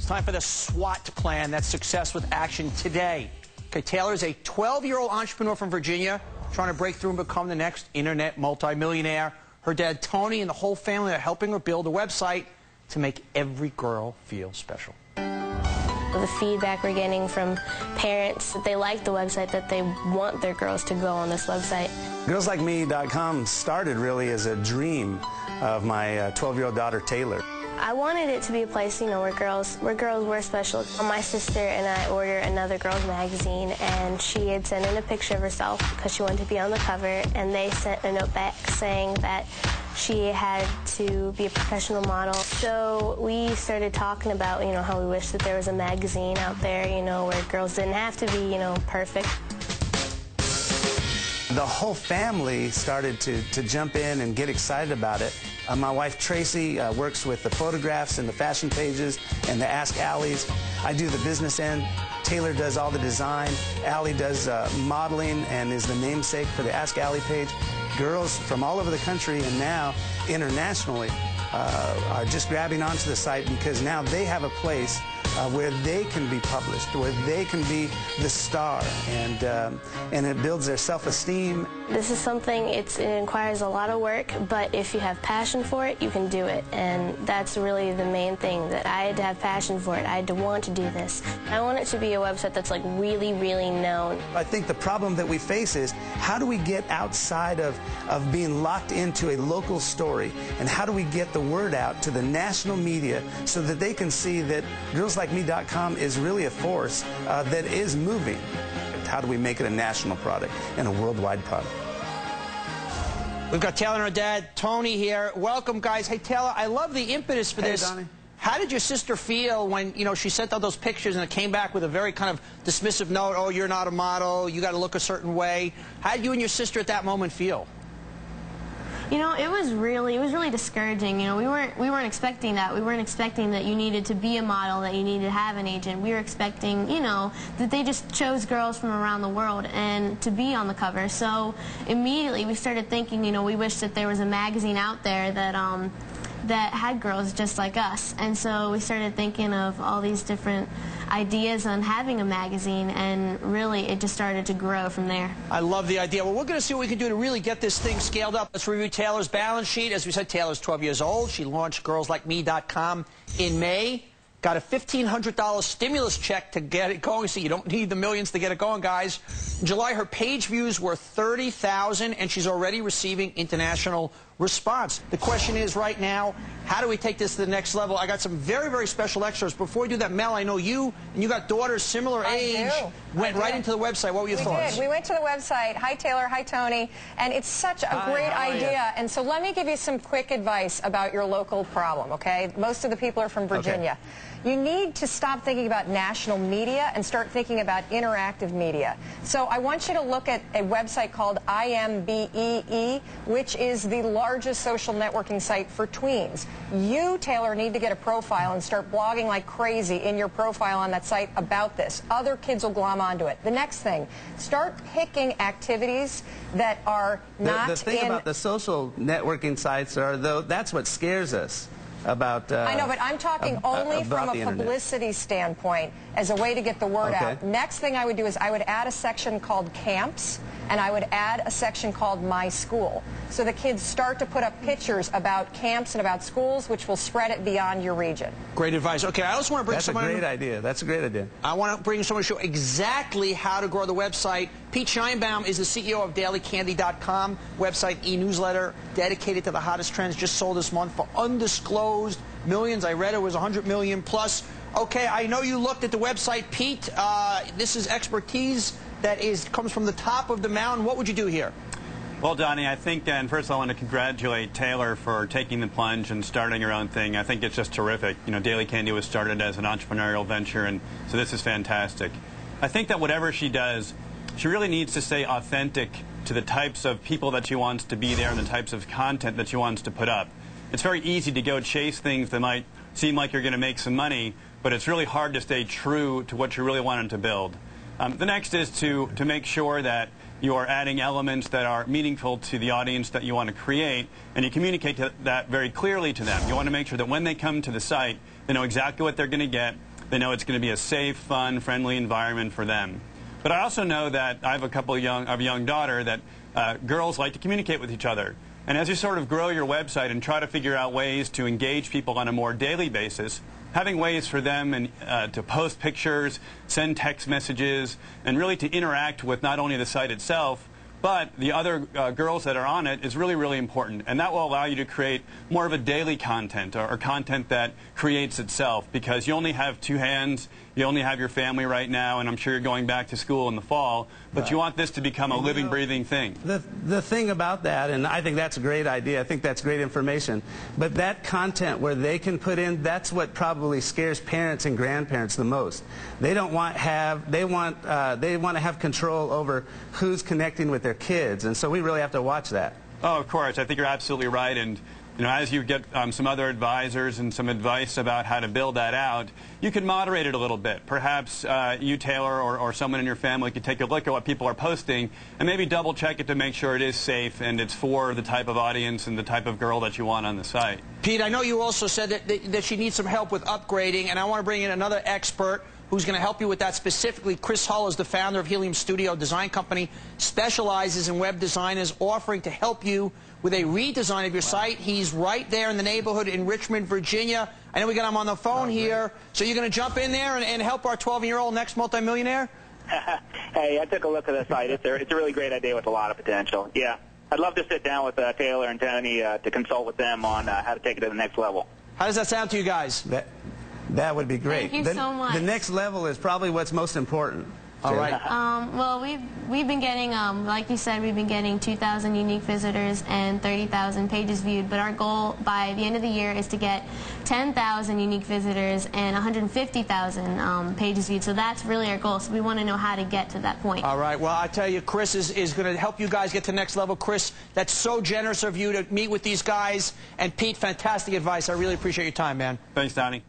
It's time for the SWAT plan. That's success with action today. Okay, Taylor is a 12-year-old entrepreneur from Virginia trying to break through and become the next internet multimillionaire. Her dad, Tony, and the whole family are helping her build a website to make every girl feel special. The feedback we're getting from parents that they like the website, that they want their girls to go on this website. girlZlikeme.com started really as a dream of my 12-year-old daughter, Taylor. I wanted it to be a place, you know, where girls were special. My sister and I ordered another girls magazine, and she had sent in a picture of herself because she wanted to be on the cover, and they sent a note back saying that she had to be a professional model. So we started talking about, you know, how we wish that there was a magazine out there, you know, where girls didn't have to be, you know, perfect. The whole family started to jump in and get excited about it. My wife Tracy works with the photographs and the fashion pages and the Ask Alleys. I do the business end. Taylor does all the design. Allie does modeling and is the namesake for the Ask Allie page. Girls from all over the country and now internationally are just grabbing onto the site because now they have a place where they can be published, where they can be the star, and it builds their self-esteem. This is something, it requires a lot of work, but if you have passion for it, you can do it, and that's really the main thing, that I had to have passion for it. I had to want to do this. I want it to be a website that's like really, really known. I think the problem that we face is, how do we get outside of being locked into a local story, and how do we get the word out to the national media so that they can see that girlZlikeme.com is really a force that is moving? How do we make it a national product and a worldwide product? We've got Taylor and her dad, Tony, here. Welcome, guys. Hey, Taylor, I love the impetus for this. Donny. How did your sister feel when, you know, she sent out those pictures and it came back with a very kind of dismissive note, oh, you're not a model, you got to look a certain way? How did you and your sister at that moment feel? You know, it was really discouraging. You know, we weren't expecting that. We weren't expecting that you needed to be a model, that you needed to have an agent. We were expecting, you know, that they just chose girls from around the world and to be on the cover. So immediately we started thinking, you know, we wish that there was a magazine out there that that had girls just like us. And so we started thinking of all these different ideas on having a magazine, and really it just started to grow from there. I love the idea. Well, we're going to see what we can do to really get this thing scaled up. Let's review Taylor's balance sheet. As we said, Taylor's 12 years old. She launched girlZlikeme.com in May. Got a $1,500 stimulus check to get it going, so you don't need the millions to get it going, guys. In July, her page views were 30,000, and she's already receiving international response. The question is right now, how do we take this to the next level? I got some very, very special extras. Before we do that, Mel, I know you and you got daughters similar age. Went right into the website. What were your thoughts? We did. We went to the website. Hi, Taylor. Hi, Tony. And it's such a great idea. And so let me give you some quick advice about your local problem, okay? Most of the people are from Virginia. Okay. You need to stop thinking about national media and start thinking about interactive media. So I want you to look at a website called IMBEE, which is the largest social networking site for tweens. You, Taylor, need to get a profile and start blogging like crazy in your profile on that site about this. Other kids will glom onto it. The next thing, start picking activities that are not the thing about the social networking sites are, though, that's what scares us about I know, but I'm talking only from a publicity standpoint as a way to get the word out. Next thing I would do is I would add a section called camps, and I would add a section called My School. So the kids start to put up pictures about camps and about schools, which will spread it beyond your region. Great advice. Okay, I also want to bring someone... That's a great idea. That's a great idea. I want to bring someone to show exactly how to grow the website. Pete Scheinbaum is the CEO of DailyCandy.com, website e-newsletter dedicated to the hottest trends, just sold this month for undisclosed millions. I read it was 100 million plus. Okay, I know you looked at the website, Pete. This is expertise that comes from the top of the mountain. What would you do here? Well, Donny, I think, and first I want to congratulate Taylor for taking the plunge and starting her own thing. I think it's just terrific. You know, Daily Candy was started as an entrepreneurial venture, and so this is fantastic. I think that whatever she does, she really needs to stay authentic to the types of people that she wants to be there and the types of content that she wants to put up. It's very easy to go chase things that might seem like you're going to make some money, but it's really hard to stay true to what you really wanted to build. The next is to make sure that you are adding elements that are meaningful to the audience that you want to create, and you communicate that very clearly to them. You want to make sure that when they come to the site, they know exactly what they're going to get, They know it's going to be a safe, fun, friendly environment for them. But I also know that I have a couple of young daughter that girls like to communicate with each other. And as you sort of grow your website and try to figure out ways to engage people on a more daily basis, having ways for them to post pictures, send text messages, and really to interact with not only the site itself, but the other girls that are on it is really, really important. And that will allow you to create more of a daily content or content that creates itself, because you only have two hands, you only have your family right now, and I'm sure you're going back to school in the fall, but you want this to become a living, breathing thing. The thing about that, and I think that's a great idea, I think that's great information, but that content where they can put in, that's what probably scares parents and grandparents the most. They don't want they want to have control over who's connecting with their kids, and so we really have to watch that. Oh, of course. I think you're absolutely right. And as you get some other advisors and some advice about how to build that out, you can moderate it a little bit. Perhaps you, Taylor, or someone in your family could take a look at what people are posting and maybe double-check it to make sure it is safe and it's for the type of audience and the type of girl that you want on the site. Pete, I know you also said that she needs some help with upgrading, and I want to bring in another expert who's going to help you with that specifically. Chris Hull is the founder of Helium Studio Design Company, specializes in web design, is offering to help you with a redesign of your site. He's right there in the neighborhood in Richmond, Virginia. I know we got him on the phone here. So you're going to jump in there and help our 12-year-old next multimillionaire? Hey, I took a look at the site. It's a really great idea with a lot of potential. Yeah. I'd love to sit down with Taylor and Tony to consult with them on how to take it to the next level. How does that sound to you guys? That would be great. Thank you so much. The next level is probably what's most important. All right. Well, we've been getting, like you said, we've been getting 2,000 unique visitors and 30,000 pages viewed. But our goal by the end of the year is to get 10,000 unique visitors and 150,000 pages viewed. So that's really our goal. So we want to know how to get to that point. All right. Well, I tell you, Chris is going to help you guys get to the next level. Chris, that's so generous of you to meet with these guys. And Pete, fantastic advice. I really appreciate your time, man. Thanks, Donnie.